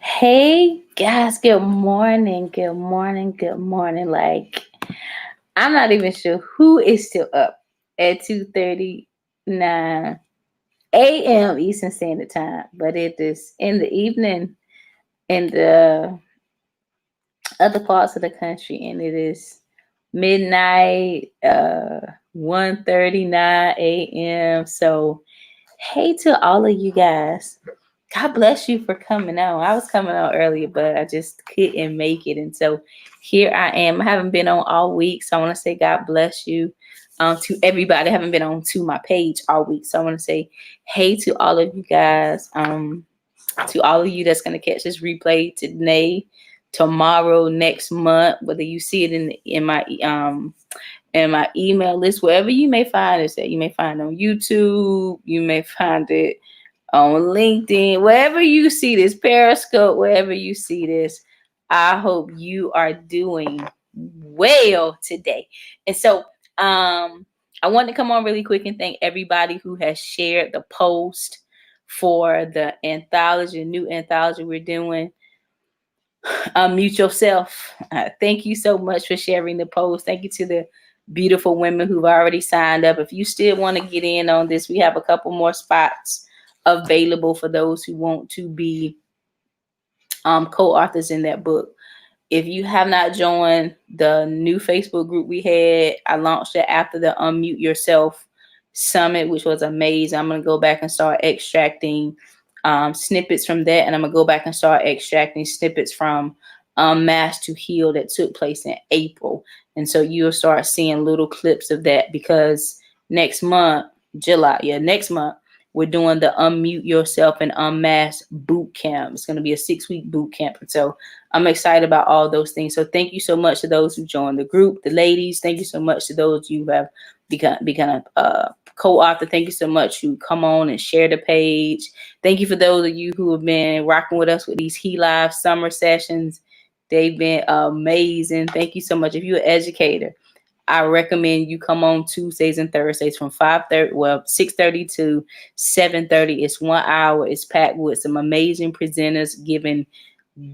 Hey guys, good morning, good morning, good morning. Like, I'm not even sure who is still up at 2:39 a.m. Eastern Standard Time, but it is in the evening in the other parts of the country, and it is midnight, 1:39 a.m. So, hey to all of you guys. God bless you for coming out. I was coming out earlier, but I just couldn't make it. And so here I am. I haven't been on all week. So I want to say God bless you to everybody. I haven't been on to my page all week. So I want to say hey to all of you guys. To all of you that's going to catch this replay today, tomorrow, next month, whether you see it in my email list, wherever you may find it. That you may find it on YouTube, you may find it on LinkedIn, wherever you see this, Periscope, wherever you see this. I hope you are doing well today. And so I want to come on really quick and thank everybody who has shared the post for the anthology, new anthology we're doing. Mute Yourself. Thank you so much for sharing the post. Thank you to the beautiful women who've already signed up. If you still want to get in on this, we have a couple more spots available for those who want to be co-authors in that book. If you have not joined the new Facebook group we had, I launched it after the Unmute Yourself Summit, which was amazing. I'm going to go back and start extracting snippets from that, and I'm going to go back and start extracting snippets from Mass to Heal that took place in April. And so you'll start seeing little clips of that, because next month, next month, we're doing the Unmute Yourself and Unmask boot camp. It's going to be a 6-week boot camp. And so I'm excited about all those things. So thank you so much to those who joined the group, the ladies. Thank you so much to those who have become a co-author. Thank you so much who come on and share the page. Thank you for those of you who have been rocking with us with these He Live summer sessions. They've been amazing. Thank you so much. If you're an educator, I recommend you come on Tuesdays and Thursdays from 6:30 to 7:30. It's 1 hour. It's packed with some amazing presenters giving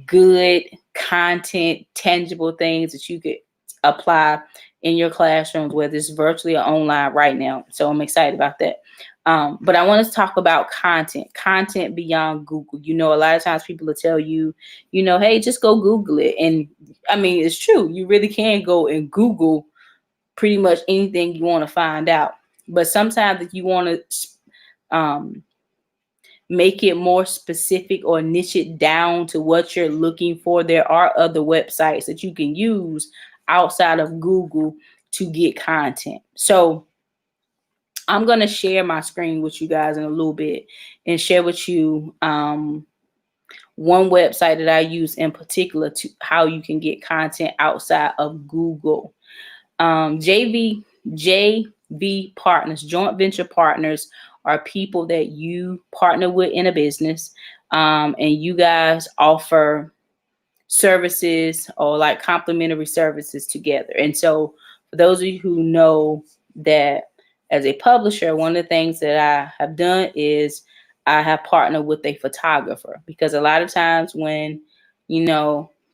good content, tangible things that you could apply in your classrooms, whether it's virtually or online right now. So I'm excited about that. But I want to talk about content beyond Google. A lot of times people will tell you, hey, just go Google it. And I mean, it's true. You really can go and Google pretty much anything you want to find out. But sometimes if you want to make it more specific or niche it down to what you're looking for, there are other websites that you can use outside of Google to get content. So I'm going to share my screen with you guys in a little bit and share with you one website that I use in particular to how you can get content outside of Google. JV partners, joint venture partners, are people that you partner with in a business, and you guys offer services or like complementary services together. And so for those of you who know that as a publisher, one of the things that I have done is I have partnered with a photographer, because a lot of times when,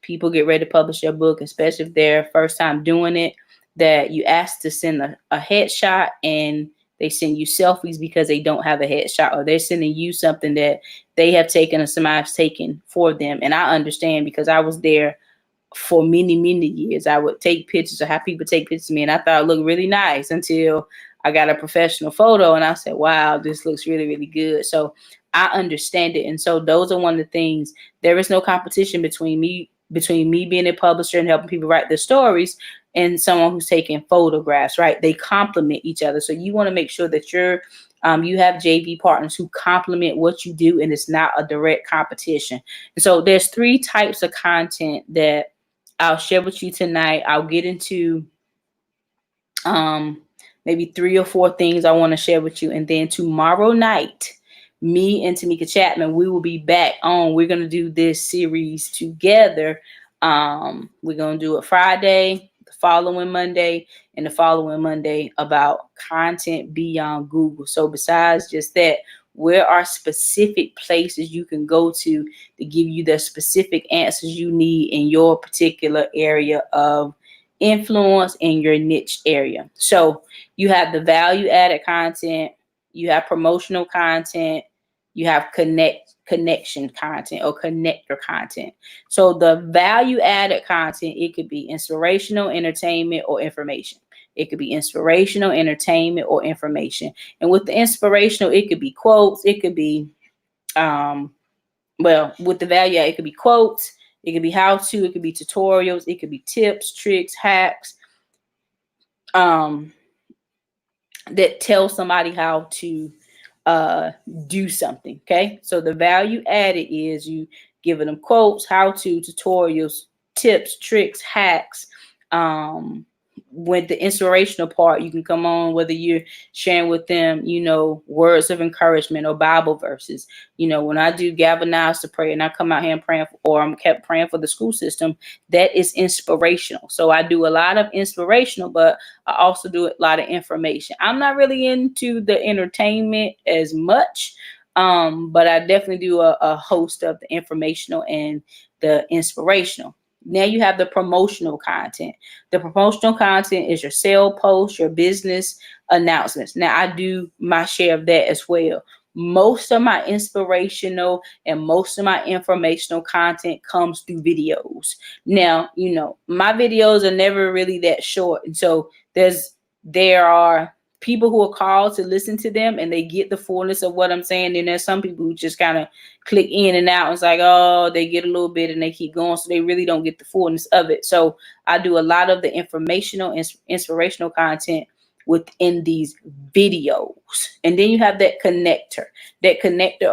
people get ready to publish their book, especially if they're first time doing it, that you ask to send a headshot and they send you selfies because they don't have a headshot, or they're sending you something that they have taken or somebody's taken for them. And I understand, because I was there for many, many years. I would take pictures or have people take pictures of me, and I thought it looked really nice until I got a professional photo and I said, wow, this looks really, really good. So I understand it. And so those are one of the things. There is no competition between me being a publisher and helping people write their stories and someone who's taking photographs, right? They complement each other. So you want to make sure that you're You have JV partners who complement what you do, and it's not a direct competition. And so there's 3 types of content that I'll share with you tonight. I'll get into maybe 3 or 4 things I want to share with you. And then tomorrow night, me and Tamika Chapman, we will be back on. We're going to do this series together. We're going to do it Friday, the following Monday, and the following Monday about content beyond Google. So besides just that, where are specific places you can go to give you the specific answers you need in your particular area of influence in your niche area. So you have the value added content, you have promotional content, you have connection content or connector content. So the value added content, it could be inspirational, entertainment, or information. It could be inspirational, entertainment, or information. And with the inspirational, it could be quotes, it could be with the value add, it could be quotes, it could be how to, it could be tutorials, it could be tips, tricks, hacks, that tell somebody how to do something. Okay. So the value added is you giving them quotes, how to, tutorials, tips, tricks, hacks. With the inspirational part, you can come on whether you're sharing with them, words of encouragement or Bible verses. When I do galvanize to pray and I come out here and praying, or I'm kept praying for the school system, that is inspirational. So I do a lot of inspirational, but I also do a lot of information. I'm not really into the entertainment as much, but I definitely do a host of the informational and the inspirational. Now you have the promotional content. The promotional content is your sale posts, your business announcements. Now I do my share of that as well. Most of my inspirational and most of my informational content comes through videos. Now, my videos are never really that short. And so there are people who are called to listen to them and they get the fullness of what I'm saying. Then there's some people who just kind of click in and out. It's like, oh, they get a little bit and they keep going. So they really don't get the fullness of it. So I do a lot of the informational and inspirational content within these videos. And then you have that connector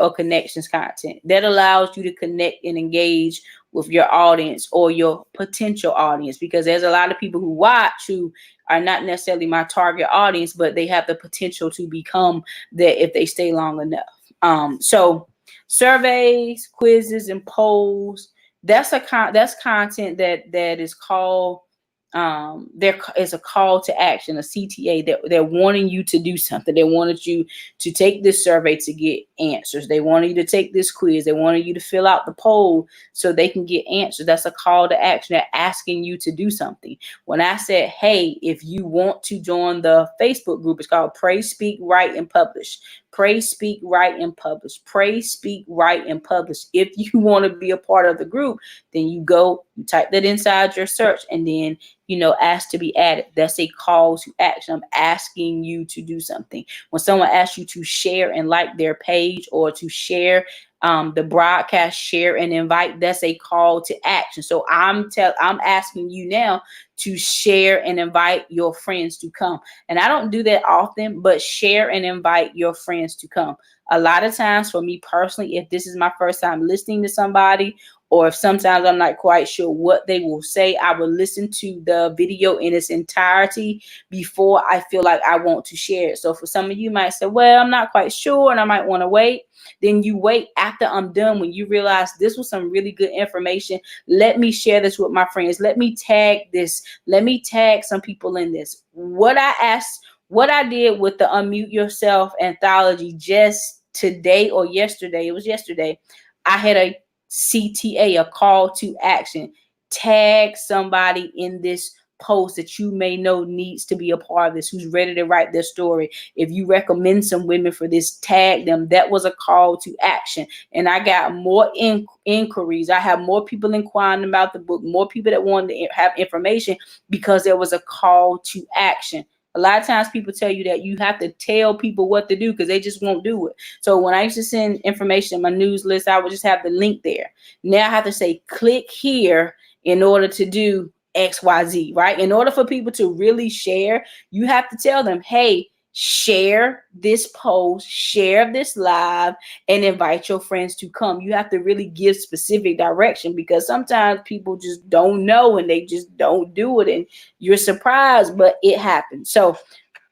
or connections content that allows you to connect and engage with your audience or your potential audience, because there's a lot of people who watch who are not necessarily my target audience, but they have the potential to become that if they stay long enough. So surveys, quizzes, and polls, that's content that is called, there is a call to action, a CTA, that they're wanting you to do something. They wanted you to take this survey to get answers. They wanted you to take this quiz. They wanted you to fill out the poll so they can get answers. That's a call to action. They're asking you to do something. When I said, hey, if you want to join the Facebook group, it's called Pray, Speak, Write, and Publish. Pray, Speak, Write, and Publish. Pray, Speak, Write, and Publish. If you want to be a part of the group, then you type that inside your search, and then ask to be added. That's a call to action. I'm asking you to do something. When someone asks you to share and like their page, or to share the broadcast, share and invite, that's a call to action. So I'm asking you now to share and invite your friends to come. And I don't do that often, but share and invite your friends to come. A lot of times for me personally, if this is my first time listening to somebody, or if sometimes I'm not quite sure what they will say, I will listen to the video in its entirety before I feel like I want to share it. So for some of you might say, well, I'm not quite sure and I might want to wait. Then you wait after I'm done. When you realize this was some really good information, let me share this with my friends. Let me tag this. Let me tag some people in this. What I did with the Unmute Yourself anthology just today or yesterday, it was yesterday, I had a CTA, a call to action. Tag somebody in this post that you may know needs to be a part of this, who's ready to write their story. If you recommend some women for this, tag them. That was a call to action. And I got more inquiries. I have more people inquiring about the book, more people that wanted to have information because there was a call to action. A lot of times people tell you that you have to tell people what to do because they just won't do it. So when I used to send information in my news list, I would just have the link there. Now I have to say, click here in order to do XYZ, right? In order for people to really share, you have to tell them, hey, share this post, share this live, and invite your friends to come. You have to really give specific direction, because sometimes people just don't know and they just don't do it, and you're surprised, but it happens. So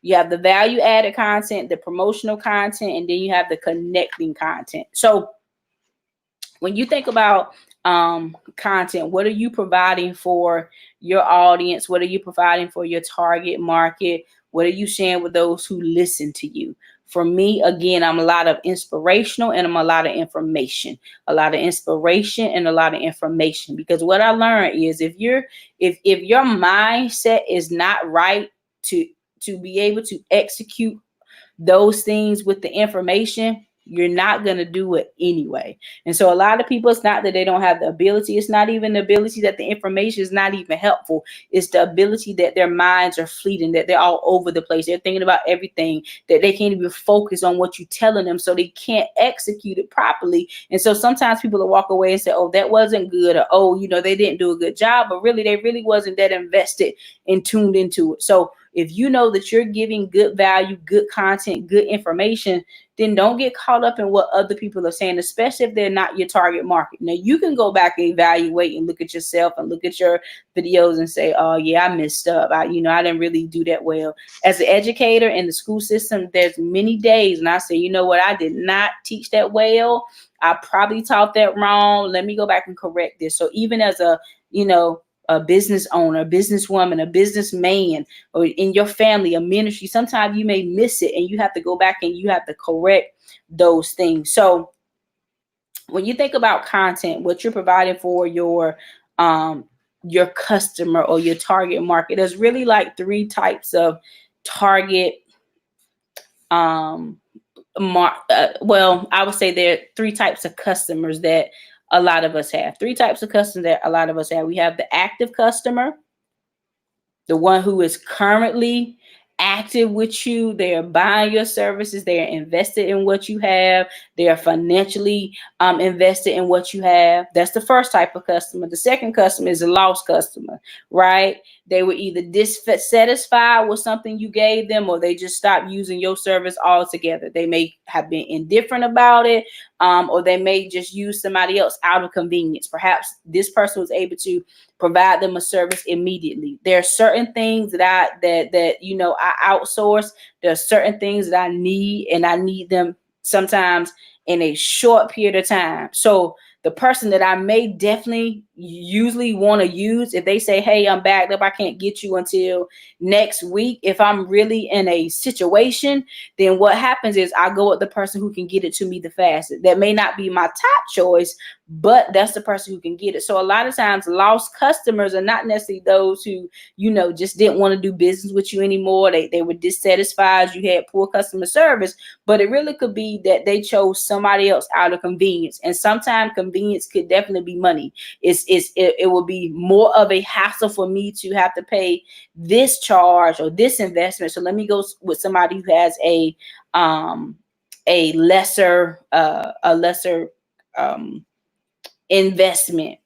you have the value added content, the promotional content, and then you have the connecting content. So when you think about content, what are you providing for your audience? What are you providing for your target market? What are you sharing with those who listen to you? For me, again, I'm a lot of inspirational and I'm a lot of information. A lot of inspiration and a lot of information. Because what I learned is if your mindset is not right to be able to execute those things with the information, you're not going to do it anyway. And so a lot of people, it's not that they don't have the ability. It's not even the ability that the information is not even helpful. It's the ability that their minds are fleeting, that they're all over the place. They're thinking about everything, that they can't even focus on what you're telling them, so they can't execute it properly. And so sometimes people will walk away and say, oh, that wasn't good, or, oh, they didn't do a good job, but really, they really wasn't that invested and tuned into it. So if you know that you're giving good value, good content, good information, then don't get caught up in what other people are saying, especially if they're not your target market. Now, you can go back and evaluate and look at yourself and look at your videos and say, oh, yeah, I messed up. I didn't really do that well. As an educator in the school system, there's many days and I say, you know what, I did not teach that well. I probably taught that wrong. Let me go back and correct this. So even as a business owner, a businesswoman, a businessman, or in your family, a ministry, sometimes you may miss it and you have to go back and you have to correct those things. So when you think about content, what you're providing for your customer or your target market, there's really like three types of target I would say there are three types of customers that a lot of us have. Three types of customers that a lot of us have. We have the active customer, the one who is currently active with you. They are buying your services. They are invested in what you have. They are financially invested in what you have. That's the first type of customer. The second customer is a lost customer, right? They were either dissatisfied with something you gave them, or they just stopped using your service altogether. They may have been indifferent about it, or they may just use somebody else out of convenience. Perhaps this person was able to provide them a service immediately. There are certain things that I outsource. There are certain things that I need, and I need them sometimes in a short period of time. So the person that I may definitely usually want to use, if they say, hey, I'm backed up, I can't get you until next week. If I'm really in a situation, then what happens is I go with the person who can get it to me the fastest. That may not be my top choice, but that's the person who can get it. So a lot of times lost customers are not necessarily those who, just didn't want to do business with you anymore. They were dissatisfied. You had poor customer service, but it really could be that they chose somebody else out of convenience. And sometimes convenience could definitely be money. It will be more of a hassle for me to have to pay this charge or this investment. So let me go with somebody who has a lesser investment,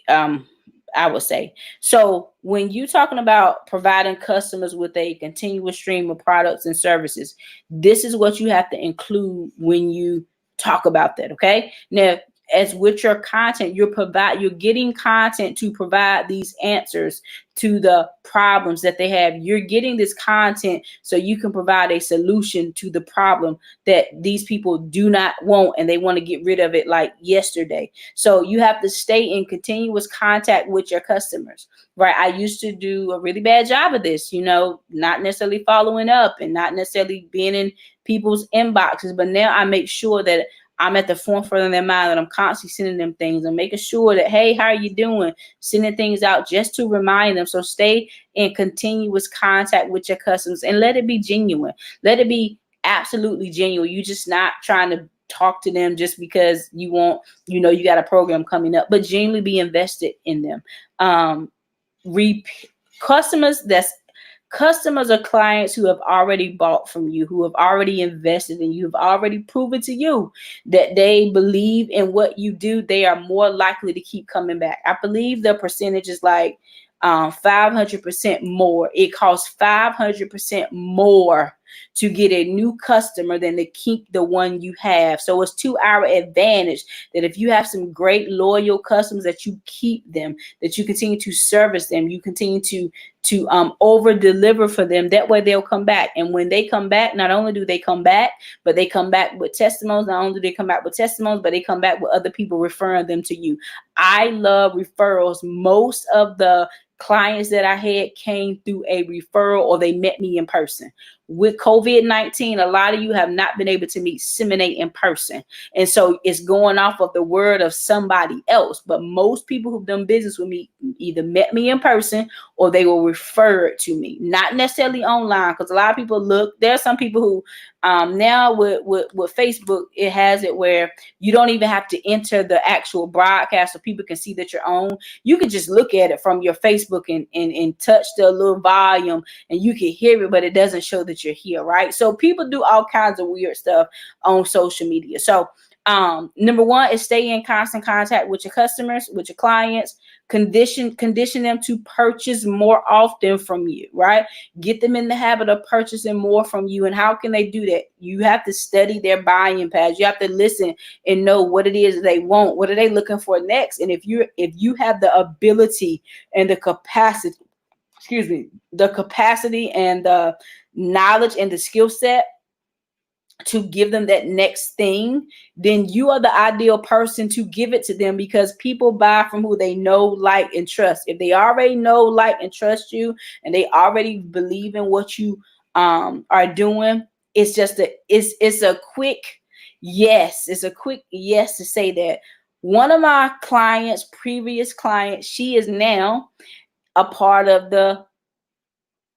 I would say. So when you're talking about providing customers with a continuous stream of products and services, this is what you have to include when you talk about that. Okay. Now, as with your content, you're getting content to provide these answers to the problems that they have. You're getting this content so you can provide a solution to the problem that these people do not want, and they want to get rid of it like yesterday. So you have to stay in continuous contact with your customers, right? I used to do a really bad job of this, not necessarily following up and not necessarily being in people's inboxes, but now I make sure that I'm at the forefront of their mind, and I'm constantly sending them things and making sure that, hey, how are you doing? Sending things out just to remind them. So stay in continuous contact with your customers and let it be genuine. Let it be absolutely genuine. You're just not trying to talk to them just because you want, you got a program coming up, but genuinely be invested in them. Customers are clients who have already bought from you, who have already invested in you, have already proven to you that they believe in what you do. They are more likely to keep coming back. I believe the percentage is like 500% more. It costs 500% more to get a new customer than to keep the one you have. So it's to our advantage that if you have some great loyal customers, that you keep them, that you continue to service them, you continue to over deliver for them. That way they'll come back. And when they come back, not only do they come back, but they come back with testimonies. Not only do they come back with testimonies, but they come back with other people referring them to you. I love referrals. Most of the clients that I had came through a referral, or they met me in person. With COVID-19, a lot of you have not been able to disseminate in person. And so it's going off of the word of somebody else. But most people who've done business with me either met me in person or they were referred to me, not necessarily online. Because a lot of people there are some people who now with Facebook, it has it where you don't even have to enter the actual broadcast so people can see that you're on. You can just look at it from your Facebook and touch the little volume and you can hear it, but it doesn't show that you're here, right? So people do all kinds of weird stuff on social media. So number one is stay in constant contact with your customers, with your clients. Condition them to purchase more often from you, right? Get them in the habit of purchasing more from you. And how can they do that? You have to study their buying patterns. You have to listen and know what it is they want. What are they looking for next? And if you have the ability and the capacity, the capacity and the knowledge and the skill set to give them that next thing, then you are the ideal person to give it to them, because people buy from who they know, like, and trust. If they already know, like, and trust you, and they already believe in what you are doing, it's a quick yes. It's a quick yes to say that. One of my previous clients, she is now a part of the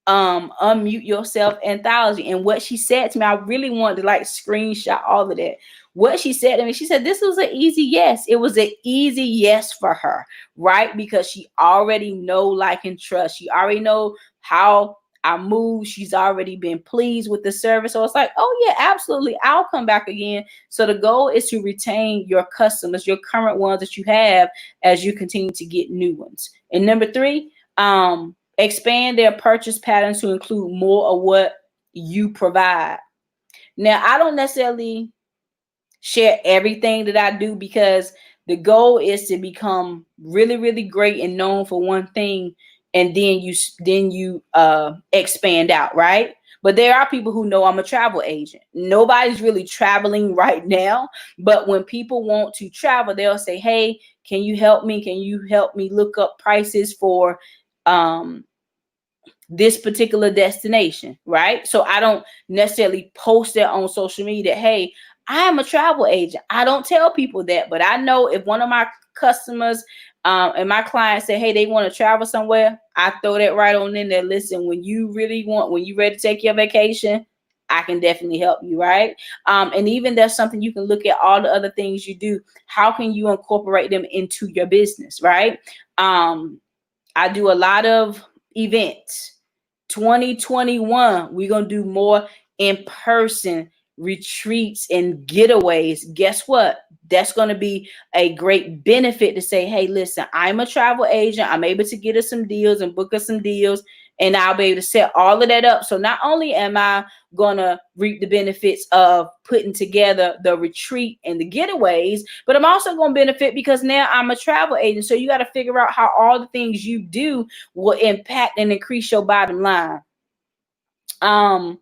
Unmute Yourself anthology. And what she said to me, I really wanted to like screenshot all of that. What she said to me, she said this was an easy yes. It was an easy yes for her, right? Because she already know, like, and trust. She already know how I move. She's already been pleased with the service. So it's like, oh yeah, absolutely, I'll come back again. So the goal is to retain your customers, your current ones that you have, as you continue to get new ones. And number three, expand their purchase patterns to include more of what you provide. Now, I don't necessarily share everything that I do, because the goal is to become really, really great and known for one thing, and then you expand out, right? But there are people who know I'm a travel agent. Nobody's really traveling right now, but when people want to travel, they'll say, hey, can you help me? Can you help me look up prices for this particular destination, right? So I don't necessarily post that on social media. Hey, I am a travel agent. I don't tell people that, but I know if one of my customers and my clients say, hey, they want to travel somewhere, I throw that right on in there. Listen, when you ready to take your vacation, I can definitely help you, right? And even there's something you can look at all the other things you do. How can you incorporate them into your business, right? I do a lot of events. 2021, we're going to do more in-person retreats and getaways. Guess what? That's going to be a great benefit to say, hey, listen, I'm a travel agent. I'm able to get us some deals and book us some deals, and I'll be able to set all of that up. So not only am I going to reap the benefits of putting together the retreat and the getaways, but I'm also going to benefit because now I'm a travel agent. So you got to figure out how all the things you do will impact and increase your bottom line. I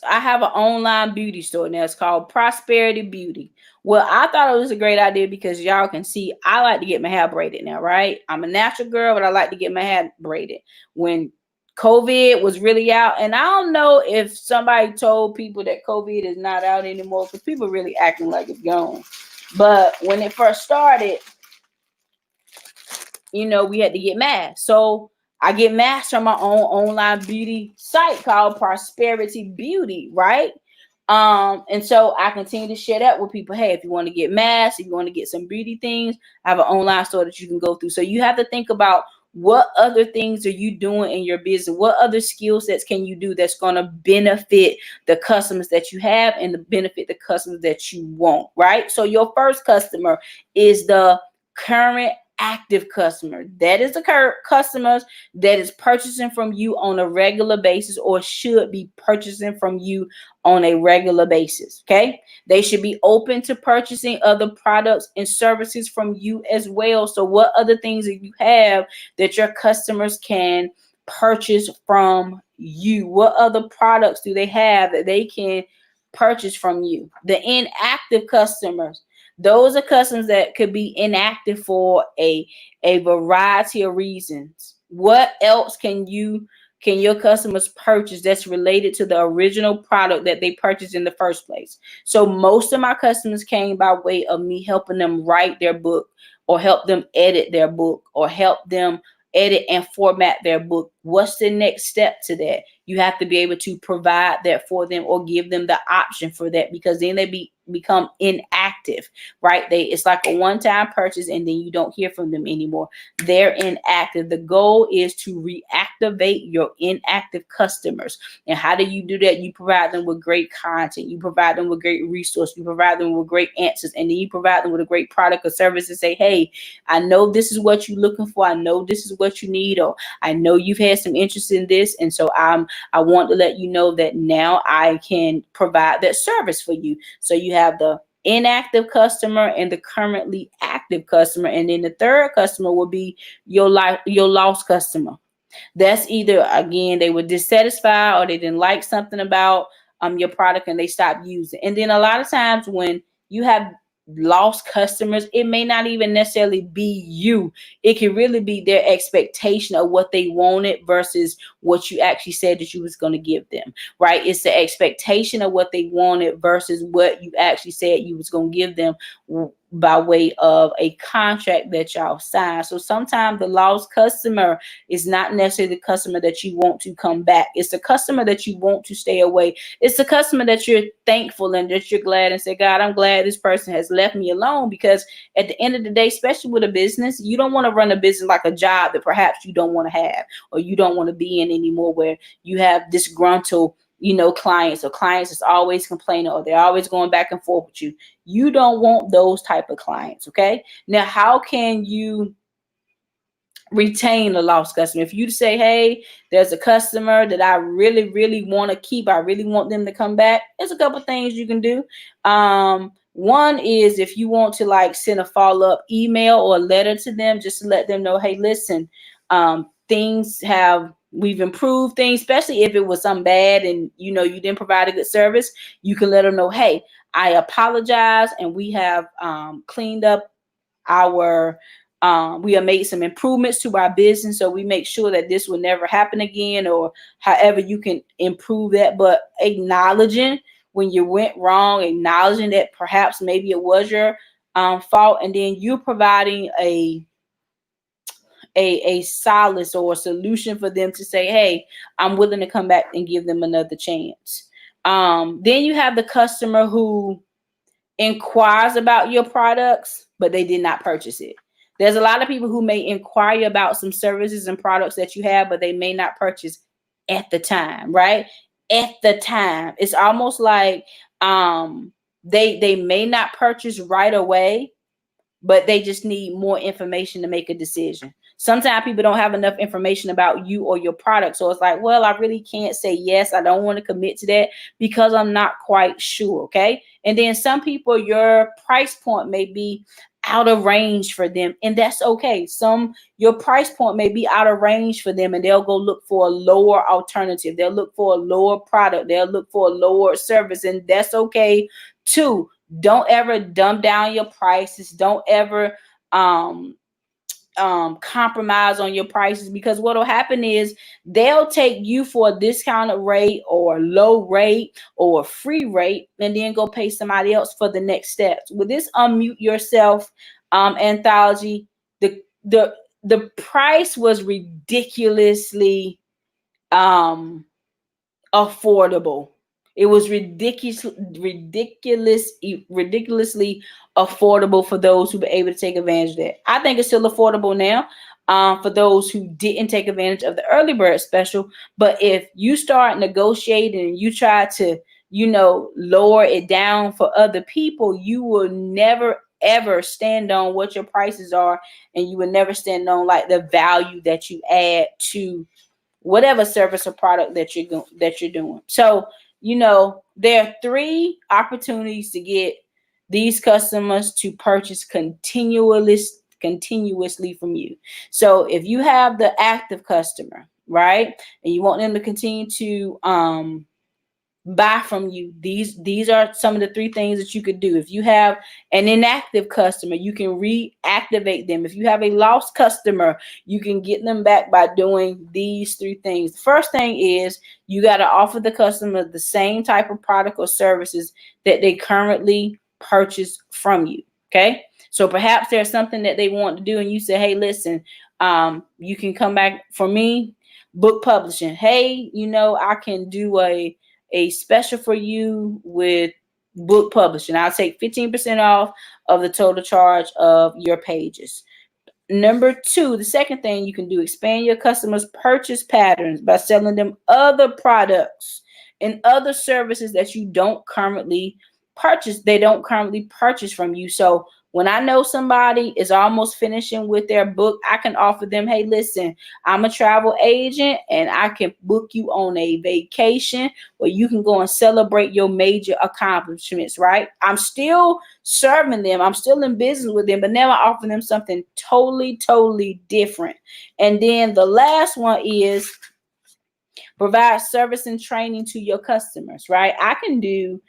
have an online beauty store now. It's called Prosperity Beauty. Well, I thought it was a great idea because y'all can see I like to get my hair braided now, right? I'm a natural girl, but I like to get my hair braided. When COVID was really out, and I don't know if somebody told people that COVID is not out anymore, because people really acting like it's gone. But when it first started, we had to get masks. So I get masks from my own online beauty site called Prosperity Beauty, right? And so I continue to share that with people. Hey, if you want to get masks, if you want to get some beauty things, I have an online store that you can go through. So you have to think about what other things are you doing in your business? What other skill sets can you do that's going to benefit the customers that you have and the benefit the customers that you want, right? So your first customer is the current active customer. That is the customers that is purchasing from you on a regular basis or should be purchasing from you on a regular basis. Okay. They should be open to purchasing other products and services from you as well. So what other things that you have that your customers can purchase from you? What other products do they have that they can purchase from you? The inactive customers, those are customers that could be inactive for a variety of reasons. What else can your customers purchase that's related to the original product that they purchased in the first place? So most of my customers came by way of me helping them write their book, or help them edit their book, or help them edit and format their book. What's the next step to that? You have to be able to provide that for them or give them the option for that, because then they become inactive, right? It's like a one-time purchase and then you don't hear from them anymore. They're inactive. The goal is to reactivate your inactive customers. And how do you do that? You provide them with great content. You provide them with great resources. You provide them with great answers. And then you provide them with a great product or service and say, hey, I know this is what you're looking for. I know this is what you need, or I know you've had some interest in this. And so I want to let you know that now I can provide that service for you. So you have the inactive customer and the currently active customer. And then the third customer will be your lost customer. That's either, again, they were dissatisfied or they didn't like something about your product and they stopped using. And then a lot of times when you have lost customers, it may not even necessarily be you. It can really be their expectation of what they wanted versus what you actually said that you was going to give them, right? It's the expectation of what they wanted versus what you actually said you was going to give them by way of a contract that y'all signed. So sometimes the lost customer is not necessarily the customer that you want to come back. It's the customer that you want to stay away. It's the customer that you're thankful and that you're glad and say, God, I'm glad this person has left me alone, because at the end of the day, especially with a business, you don't want to run a business like a job that perhaps you don't want to have or you don't want to be in anymore, where you have disgruntled clients, or clients is always complaining, or they're always going back and forth with you. You don't want those type of clients. Okay. Now, how can you retain a lost customer? If you say, hey, there's a customer that I really, really want to keep, I really want them to come back, there's a couple things you can do. One is if you want to send a follow-up email or a letter to them, just to let them know, hey, listen, we've improved things, especially if it was something bad and you didn't provide a good service. You can let them know, hey, I apologize, and we have cleaned up we have made some improvements to our business, so we make sure that this will never happen again, or however you can improve that. But acknowledging when you went wrong, acknowledging that perhaps maybe it was your fault, and then you're providing a solace or a solution for them to say, hey, I'm willing to come back and give them another chance. Then you have the customer who inquires about your products, but they did not purchase it. There's a lot of people who may inquire about some services and products that you have, but they may not purchase at the time, right? At the time. It's almost like they may not purchase right away, but they just need more information to make a decision. Sometimes people don't have enough information about you or your product. So it's like, well, I really can't say yes. I don't want to commit to that because I'm not quite sure. Okay. And then some people, your price point may be out of range for them, and that's okay. Your price point may be out of range for them, and they'll go look for a lower alternative. They'll look for a lower product. They'll look for a lower service, and that's okay too. Don't ever dumb down your prices. Don't ever compromise on your prices, because what will happen is they'll take you for a discounted rate or low rate or a free rate, and then go pay somebody else for the next steps. With this Unmute Yourself anthology, the price was ridiculously affordable. It was ridiculously affordable for those who were able to take advantage of that. I think it's still affordable now for those who didn't take advantage of the early bird special. But if you start negotiating and you try to, lower it down for other people, you will never, ever stand on what your prices are, and you would never stand on like the value that you add to whatever service or product that you're doing. So, there are three opportunities to get these customers to purchase continuously from you. So, if you have the active customer, right, and you want them to continue to buy from you, these are some of the three things that you could do. If you have an inactive customer, you can reactivate them. If you have a lost customer, you can get them back by doing these three things. The first thing is you got to offer the customer the same type of product or services that they currently purchase from you. Okay, so perhaps there's something that they want to do and you say, hey, listen, you can come back for me, book publishing. Hey, I can do a special for you with book publishing. I'll take 15% off of the total charge of your pages. Number two, the second thing you can do, expand your customers' purchase patterns by selling them other products and other services that you don't currently purchase. They don't currently purchase from you. So when I know somebody is almost finishing with their book, I can offer them, hey, listen, I'm a travel agent and I can book you on a vacation where you can go and celebrate your major accomplishments, right? I'm still serving them. I'm still in business with them, but now I offer them something totally different. And then the last one is provide service and training to your customers, right? I can do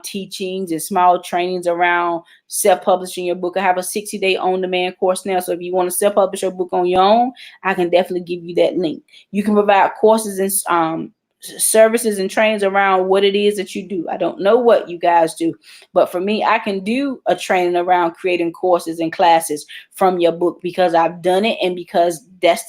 teachings and small trainings around self-publishing your book. I have a 60-day on-demand course now. So if you want to self-publish your book on your own, I can definitely give you that link. You can provide courses and services and trainings around what it is that you do. I don't know what you guys do, but for me, I can do a training around creating courses and classes from your book because I've done it, and because that's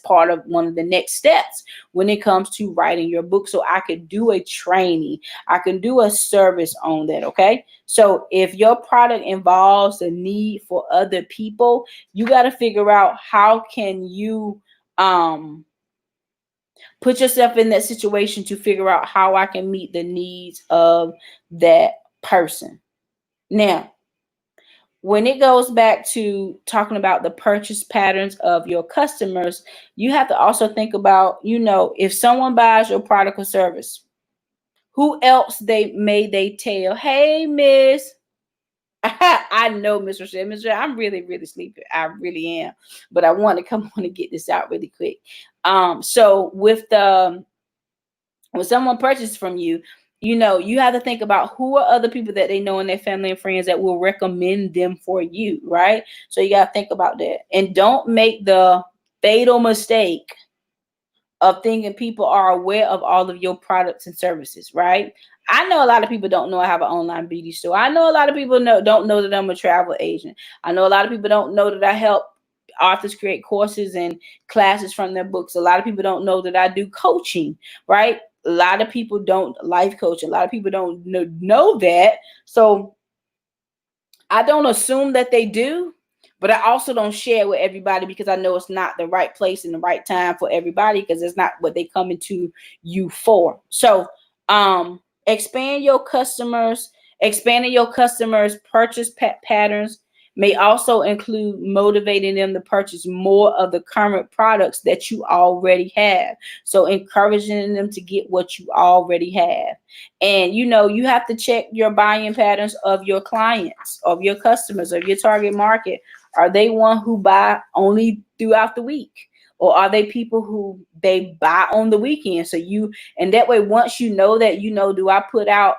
part of one of the next steps when it comes to writing your book. So I could do a training, I can do a service on that. Okay, so if your product involves a need for other people, you got to figure out how can you put yourself in that situation to figure out how I can meet the needs of that person. Now, when it goes back to talking about the purchase patterns of your customers, you have to also think about, if someone buys your product or service, who else they tell, hey, Miss, I know, Miss Rochelle. Miss Rochelle, I'm really sleepy. I really am. But I want to come on and get this out really quick. So when someone purchases from you, you have to think about who are other people that they know in their family and friends that will recommend them for you, right? So you got to think about that. And don't make the fatal mistake of thinking people are aware of all of your products and services, right? I know a lot of people don't know I have an online beauty store. I know a lot of people don't know that I'm a travel agent. I know a lot of people don't know that I help authors create courses and classes from their books. A lot of people don't know that I do coaching, right? A lot of people don't life coach. A lot of people don't know that. So I don't assume that they do, but I also don't share with everybody because I know it's not the right place and the right time for everybody, because it's not what they come into you for. So expanding your customers purchase patterns may also include motivating them to purchase more of the current products that you already have. So encouraging them to get what you already have. And you have to check your buying patterns of your clients, of your customers, of your target market. Are they one who buy only throughout the week? Or are they people who they buy on the weekend? And that way, once you know that, do I put out,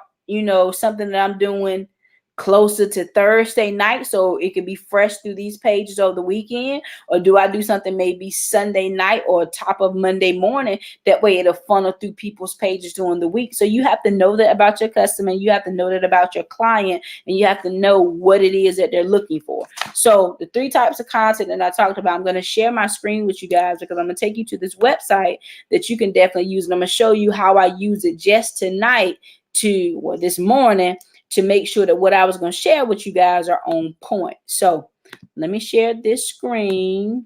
something that I'm doing closer to Thursday night so it could be fresh through these pages over the weekend? Or do I do something maybe Sunday night or top of Monday morning? That way it'll funnel through people's pages during the week. So you have to know that about your customer, you have to know that about your client, and you have to know what it is that they're looking for. So the three types of content that I talked about, I'm going to share my screen with you guys because I'm going to take you to this website that you can definitely use. And I'm going to show you how I use it just tonight this morning to make sure that what I was going to share with you guys are on point. So let me share this screen.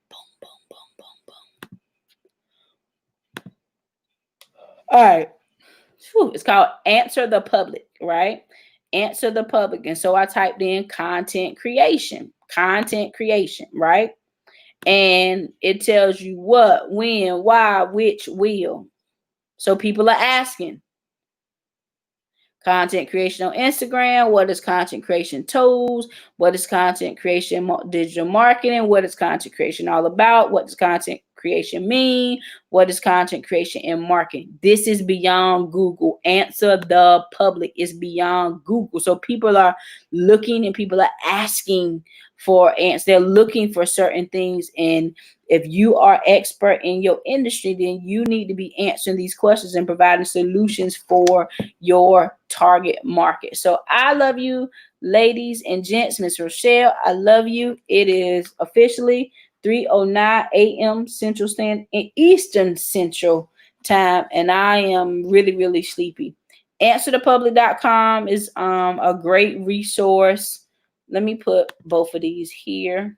Boom, boom, boom, boom, boom. All right. It's called Answer the Public, right? Answer the public. And so I typed in content creation, right? And it tells you what, when, why, which, will. So people are asking. Content creation on Instagram. What is content creation tools? What is content creation digital marketing? What is content creation all about? What does content creation mean? What is content creation in marketing? This is beyond Google. Answer the public is beyond Google. So people are looking and people are asking for answers. They're looking for certain things. And if you are expert in your industry, then you need to be answering these questions and providing solutions for your target market. So I love you, ladies and gents. Miss Rochelle, I love you. It is officially 3:09 a.m. Central Standard Eastern Central Time, and I am really, really sleepy. AnswerThePublic.com is a great resource. Let me put both of these here.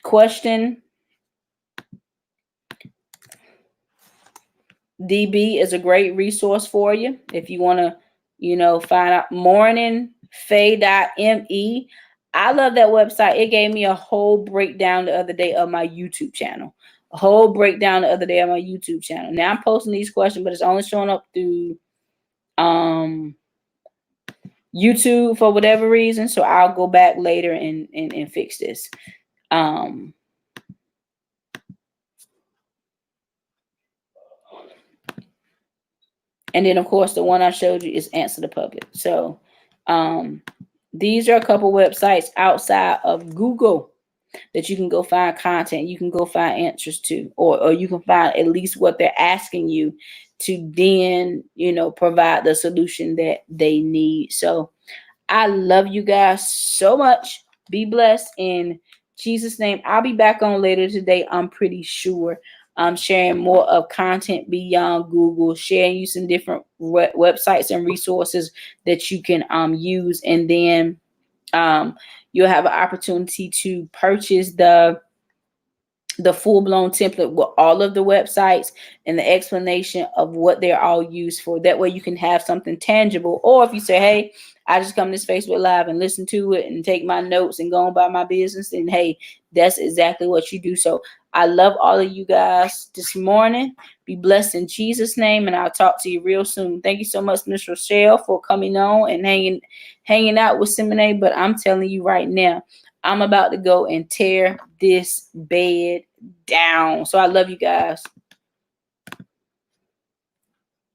Question DB is a great resource for you if you want to, find out. Morningfaye.me. I love that website. It gave me a whole breakdown the other day of my YouTube channel. Now I'm posting these questions, but it's only showing up through YouTube for whatever reason. So I'll go back later and fix this. And then, of course, the one I showed you is Answer the Public. So these are a couple websites outside of Google that you can go find content. You can go find answers to, or you can find at least what they're asking you to then, provide the solution that they need. So I love you guys so much. Be blessed in Jesus' name. I'll be back on later today, I'm pretty sure. I'm sharing more of content beyond Google, sharing you some different websites and resources that you can use. And then you'll have an opportunity to purchase the full-blown template with all of the websites and the explanation of what they're all used for. That way you can have something tangible. Or if you say, hey, I just come to this Facebook Live and listen to it and take my notes and go on about my business, then hey, that's exactly what you do. So I love all of you guys this morning. Be blessed in Jesus' name, and I'll talk to you real soon. Thank you so much, Miss Rochelle, for coming on and hanging out with Simone. But I'm telling you right now, I'm about to go and tear this bed down. So I love you guys.